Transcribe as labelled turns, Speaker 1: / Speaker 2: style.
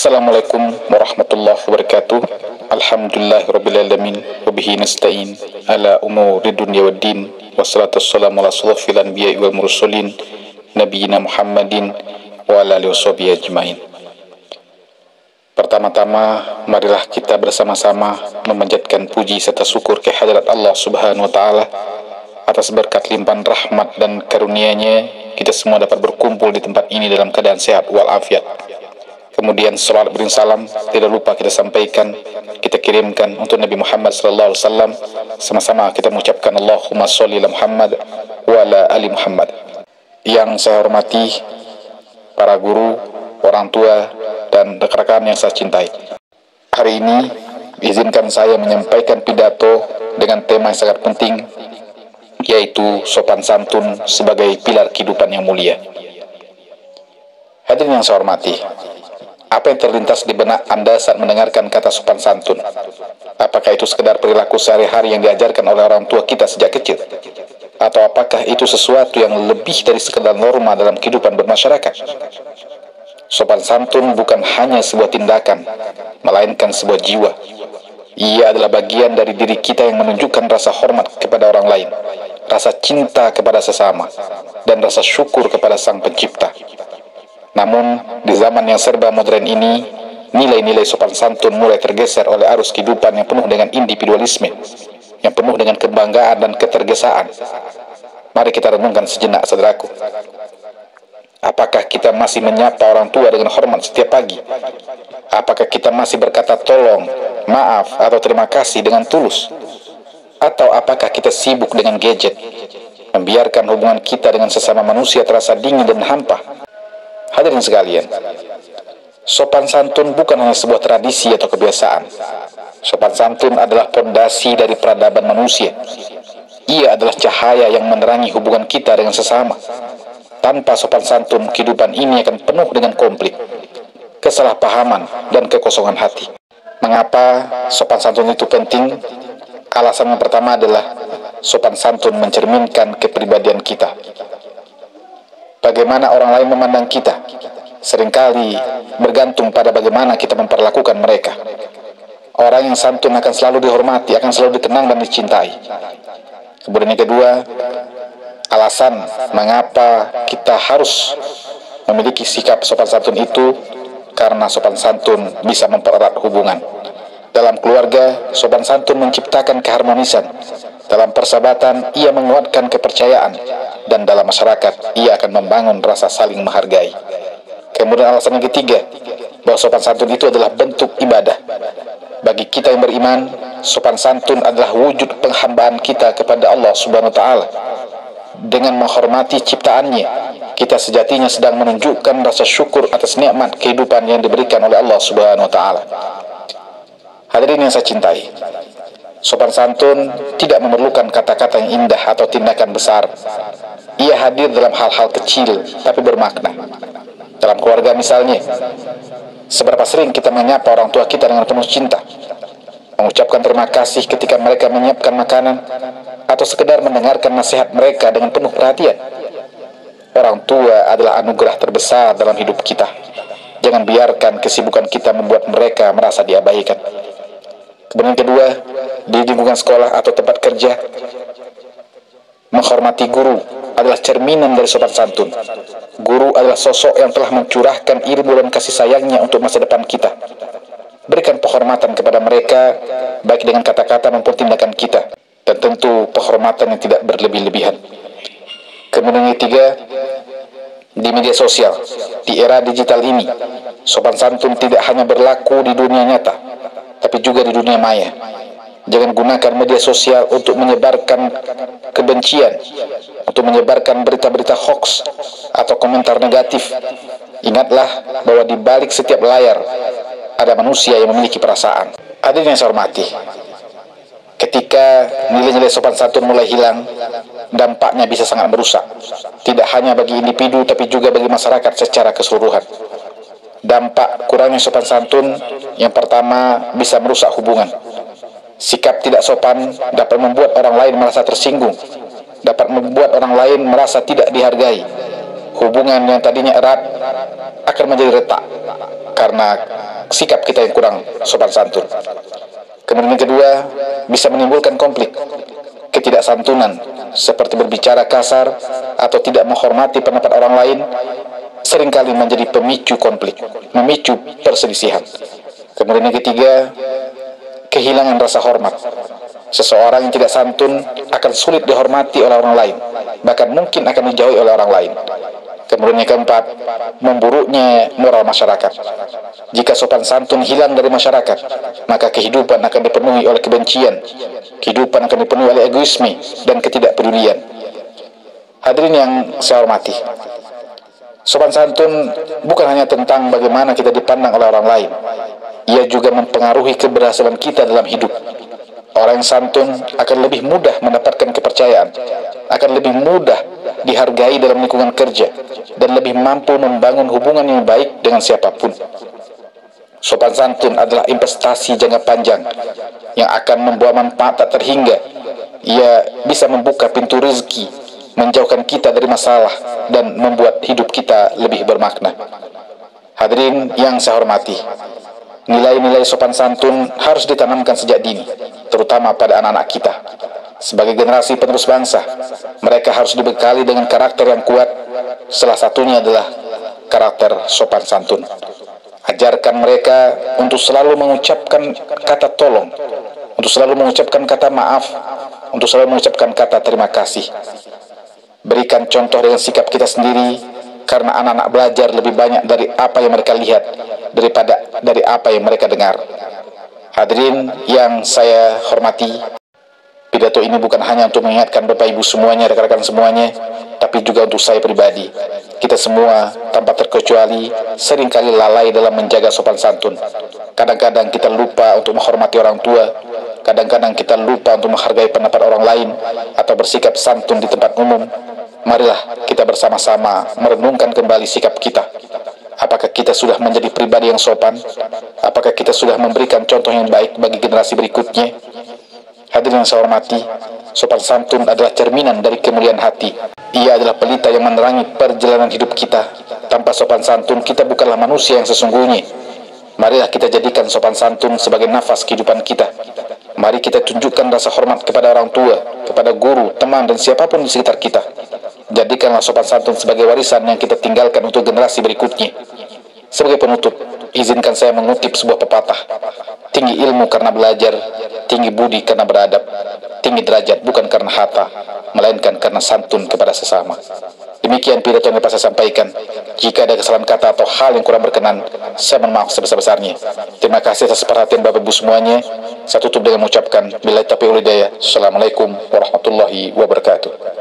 Speaker 1: Assalamualaikum warahmatullahi wabarakatuh. Alhamdulillahirrabbilalamin. Wabihi nasta'in ala umuri dunya waddin. Wassalatu wassalamu ala ashrafil anbiya'i wal mursalin Nabiyina Muhammadin wa ala alihi washabihi ajmain. Pertama-tama, marilah kita bersama-sama memanjatkan puji serta syukur kehadirat Allah Subhanahu wa Ta'ala atas berkat limpahan rahmat dan karunia-Nya kita semua dapat berkumpul di tempat ini dalam keadaan sehat walafiat. Kemudian salawat salam tidak lupa kita sampaikan, kita kirimkan untuk Nabi Muhammad sallallahu alaihi wasallam. Sama-sama kita mengucapkan Allahumma sholli ala Muhammad wa ala ali Muhammad. Yang saya hormati para guru, orang tua, dan rekan-rekan yang saya cintai. Hari ini izinkan saya menyampaikan pidato dengan tema yang sangat penting, yaitu sopan santun sebagai pilar kehidupan yang mulia. Hadirin yang saya hormati, apa yang terlintas di benak Anda saat mendengarkan kata sopan santun? Apakah itu sekedar perilaku sehari-hari yang diajarkan oleh orang tua kita sejak kecil? Atau apakah itu sesuatu yang lebih dari sekedar norma dalam kehidupan bermasyarakat? Sopan santun bukan hanya sebuah tindakan, melainkan sebuah jiwa. Ia adalah bagian dari diri kita yang menunjukkan rasa hormat kepada orang lain, rasa cinta kepada sesama, dan rasa syukur kepada Sang Pencipta. Namun, di zaman yang serba modern ini, nilai-nilai sopan santun mulai tergeser oleh arus kehidupan yang penuh dengan individualisme, yang penuh dengan kebanggaan dan ketergesaan. Mari kita renungkan sejenak, saudaraku. Apakah kita masih menyapa orang tua dengan hormat setiap pagi? Apakah kita masih berkata tolong, maaf, atau terima kasih dengan tulus? Atau apakah kita sibuk dengan gadget, membiarkan hubungan kita dengan sesama manusia terasa dingin dan hampa? Hadirin sekalian, sopan santun bukan hanya sebuah tradisi atau kebiasaan. Sopan santun adalah pondasi dari peradaban manusia. Ia adalah cahaya yang menerangi hubungan kita dengan sesama. Tanpa sopan santun, kehidupan ini akan penuh dengan konflik, kesalahpahaman, dan kekosongan hati. Mengapa sopan santun itu penting? Alasan yang pertama adalah sopan santun mencerminkan kepribadian kita. Bagaimana orang lain memandang kita seringkali bergantung pada bagaimana kita memperlakukan mereka. Orang yang santun akan selalu dihormati, akan selalu dikenang dan dicintai. Kemudian yang kedua, alasan mengapa kita harus memiliki sikap sopan santun itu karena sopan santun bisa mempererat hubungan. Dalam keluarga, sopan santun menciptakan keharmonisan. Dalam persahabatan, ia menguatkan kepercayaan. Dan dalam masyarakat, ia akan membangun rasa saling menghargai. Kemudian alasan yang ketiga, bahwa sopan santun itu adalah bentuk ibadah. Bagi kita yang beriman, sopan santun adalah wujud penghambaan kita kepada Allah Subhanahu wa Ta'ala. Dengan menghormati ciptaannya, kita sejatinya sedang menunjukkan rasa syukur atas nikmat kehidupan yang diberikan oleh Allah Subhanahu wa Ta'ala. Hadirin yang saya cintai, sopan santun tidak memerlukan kata-kata yang indah atau tindakan besar. Ia hadir dalam hal-hal kecil tapi bermakna. Dalam keluarga misalnya, seberapa sering kita menyapa orang tua kita dengan penuh cinta, mengucapkan terima kasih ketika mereka menyiapkan makanan, atau sekedar mendengarkan nasihat mereka dengan penuh perhatian. Orang tua adalah anugerah terbesar dalam hidup kita. Jangan biarkan kesibukan kita membuat mereka merasa diabaikan. Kemudian kedua, di lingkungan sekolah atau tempat kerja, menghormati guru adalah cerminan dari sopan santun. Guru adalah sosok yang telah mencurahkan ilmu dan kasih sayangnya untuk masa depan kita. Berikan penghormatan kepada mereka, baik dengan kata-kata maupun tindakan kita. Dan tentu penghormatan yang tidak berlebih-lebihan. Kemudian yang ketiga, di media sosial, di era digital ini, sopan santun tidak hanya berlaku di dunia nyata, tapi juga di dunia maya. Jangan gunakan media sosial untuk menyebarkan kebencian, untuk menyebarkan berita-berita hoax atau komentar negatif. Ingatlah bahwa di balik setiap layar ada manusia yang memiliki perasaan. Hadirin yang saya hormati, ketika nilai-nilai sopan santun mulai hilang, dampaknya bisa sangat merusak. Tidak hanya bagi individu, tapi juga bagi masyarakat secara keseluruhan. Dampak kurangnya sopan santun, yang pertama, bisa merusak hubungan. Sikap tidak sopan dapat membuat orang lain merasa tersinggung, dapat membuat orang lain merasa tidak dihargai. hubungan yang tadinya erat akan menjadi retak karena sikap kita yang kurang sopan santun. Kemudian yang kedua, bisa menimbulkan konflik, ketidaksantunan, seperti berbicara kasar atau tidak menghormati pendapat orang lain, seringkali menjadi pemicu konflik, memicu perselisihan. Kemudian yang ketiga, kehilangan rasa hormat. Seseorang yang tidak santun akan sulit dihormati oleh orang lain, bahkan mungkin akan dijauhi oleh orang lain. Kemudian yang keempat, memburuknya moral masyarakat. Jika sopan santun hilang dari masyarakat, maka kehidupan akan dipenuhi oleh kebencian, kehidupan akan dipenuhi oleh egoisme dan ketidakpedulian. Hadirin yang saya hormati, sopan santun bukan hanya tentang bagaimana kita dipandang oleh orang lain, ia juga mempengaruhi keberhasilan kita dalam hidup. Orang yang santun akan lebih mudah mendapatkan kepercayaan, akan lebih mudah dihargai dalam lingkungan kerja, dan lebih mampu membangun hubungan yang baik dengan siapapun. Sopan santun adalah investasi jangka panjang yang akan membawa manfaat tak terhingga. Ia bisa membuka pintu rezeki, menjauhkan kita dari masalah, dan membuat hidup kita lebih bermakna. Hadirin yang saya hormati, nilai-nilai sopan santun harus ditanamkan sejak dini, terutama pada anak-anak kita. Sebagai generasi penerus bangsa, mereka harus dibekali dengan karakter yang kuat. Salah satunya adalah karakter sopan santun. Ajarkan mereka untuk selalu mengucapkan kata tolong, untuk selalu mengucapkan kata maaf, untuk selalu mengucapkan kata terima kasih. Berikan contoh dengan sikap kita sendiri, karena anak-anak belajar lebih banyak dari apa yang mereka lihat daripada dari apa yang mereka dengar. Hadirin yang saya hormati, pidato ini bukan hanya untuk mengingatkan Bapak Ibu semuanya, rekan-rekan semuanya, tapi juga untuk saya pribadi. Kita semua tanpa terkecuali seringkali lalai dalam menjaga sopan santun. Kadang-kadang kita lupa untuk menghormati orang tua, kadang-kadang kita lupa untuk menghargai pendapat orang lain atau bersikap santun di tempat umum. Marilah kita bersama-sama merenungkan kembali sikap kita. Apakah kita sudah menjadi pribadi yang sopan? Apakah kita sudah memberikan contoh yang baik bagi generasi berikutnya? Hadirin yang saya hormati, sopan santun adalah cerminan dari kemuliaan hati. Ia adalah pelita yang menerangi perjalanan hidup kita. Tanpa sopan santun, kita bukanlah manusia yang sesungguhnya. Marilah kita jadikan sopan santun sebagai nafas kehidupan kita. Mari kita tunjukkan rasa hormat kepada orang tua, kepada guru, teman, dan siapapun di sekitar kita. Jadikanlah sopan santun sebagai warisan yang kita tinggalkan untuk generasi berikutnya. Sebagai penutup, izinkan saya mengutip sebuah pepatah. Tinggi ilmu karena belajar, tinggi budi karena beradab, tinggi derajat bukan karena harta, melainkan karena santun kepada sesama. Demikian pidato yang dapat saya sampaikan. Jika ada kesalahan kata atau hal yang kurang berkenan, saya mohon maaf sebesar-besarnya. Terima kasih atas perhatian Bapak Ibu semuanya. Saya tutup dengan mengucapkan billahi taufiq wal hidayah. Assalamualaikum warahmatullahi wabarakatuh.